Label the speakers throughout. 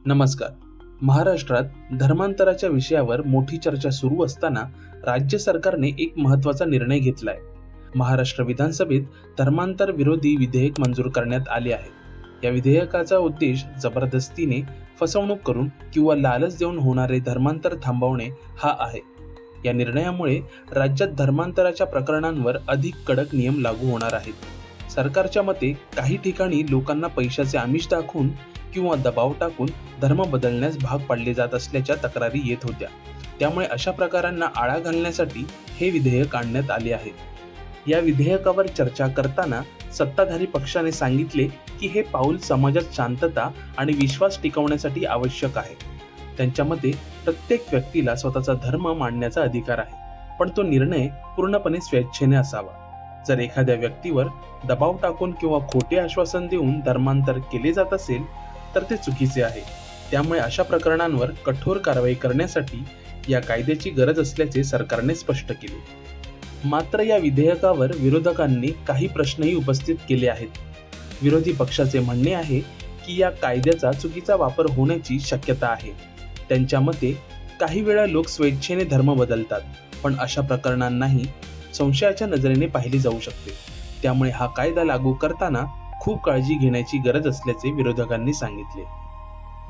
Speaker 1: नमस्कार. महाराष्ट्रात धर्मांतराच्या विषयावर मोठी चर्चा सुरू असताना राज्य सरकारने एक महत्त्वाचा निर्णय घेतलाय. महाराष्ट्र विधानसभेत धर्मांतर विरोधी विधेयक मंजूर करण्यात आले आहे. या विधेयकाचा उद्देश जबरदस्तीने फसवणूक करून किंवा लालच देऊन होणारे धर्मांतर थांबवणे हा आहे. या निर्णयामुळे राज्यात धर्मांतराच्या प्रकरणांवर अधिक कडक नियम लागू होणार आहेत. सरकारच्या मते काही ठिकाणी लोकांना पैशाचे आमिष दाखवून किंवा दबाव टाकून धर्म बदलण्यास भाग पाडले जात असल्याच्या तक्रारी येत होत्या. त्यामुळे अशा प्रकारांना आळा घालण्यासाठी हे विधेयक आणण्यात आले आहे. या विधेयकावर चर्चा करताना सत्ताधारी पक्षाने सांगितले की हे पाऊल समाजात शांतता आणि विश्वास टिकवण्यासाठी आवश्यक आहे. त्यांच्या मते प्रत्येक व्यक्तीला स्वतःचा धर्म मांडण्याचा अधिकार आहे, पण तो निर्णय पूर्णपणे स्वेच्छेने असावा. जर एखाद्या व्यक्तीवर दबाव टाकून किंवा खोटे आश्वासन देऊन धर्मांतर केले जात असेल तर ते चुकीचे आहे. त्यामुळे अशा प्रकरणांवर कठोर कारवाई करण्यासाठी या कायद्याची गरज असल्याचे सरकारने स्पष्ट केले. मात्र या विधेयकावर विरोधकांनी काही प्रश्नही उपस्थित केले आहेत. विरोधी पक्षाचे म्हणणे आहे की या कायद्याचा चुकीचा वापर होण्याची शक्यता आहे. त्यांच्या मते काही वेळा लोक स्वेच्छेने धर्म बदलतात, पण अशा प्रकरणांनाही संशयाच्या नजरेने पाहिले जाऊ शकते. त्यामुळे हा कायदा लागू करताना खूप काळजी घेण्याची गरज असल्याचे विरोधकांनी सांगितले.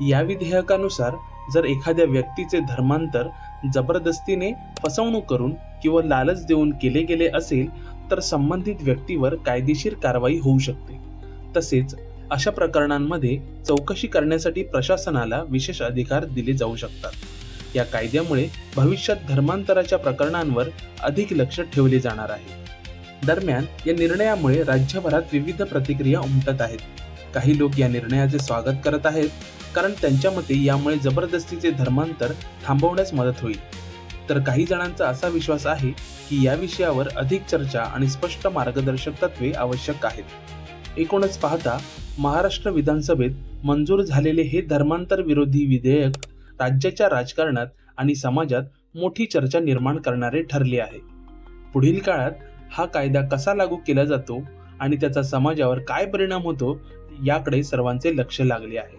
Speaker 1: या विधेयकानुसार जर एखाद्या व्यक्तीचे धर्मांतर जबरदस्तीने फसवणूक करून किंवा लालच देऊन केले गेले असेल तर संबंधित व्यक्तीवर कायदेशीर कारवाई होऊ शकते. तसेच अशा प्रकरणांमध्ये चौकशी करण्यासाठी प्रशासनाला विशेष अधिकार दिले जाऊ शकतात. या कायद्यामुळे भविष्यात धर्मांतराच्या प्रकरणांवर अधिक लक्ष ठेवले जाणार आहे. दरम्यान या निर्णयामुळे राज्यभरात विविध प्रतिक्रिया उमटत आहेत. काही लोक या निर्णयाचे स्वागत करत आहेत, कारण त्यांच्या मते यामुळे जबरदस्तीचे धर्मांतर थांबवण्यास मदत होईल. तर काही जणांचा असा विश्वास आहे की या विषयावर अधिक चर्चा आणि स्पष्ट मार्गदर्शक तत्वे आवश्यक आहेत. एकूणच पाहता महाराष्ट्र विधानसभेत मंजूर झालेले हे धर्मांतर विरोधी विधेयक राज्याच्या राजकारणात आणि समाजात मोठी चर्चा निर्माण करणारे ठरले आहे. पुढील काळात हा कायदा कसा लागू केला जातो आणि त्याचा समाजावर काय परिणाम होतो याकडे सर्वांचे लक्ष लागले आहे.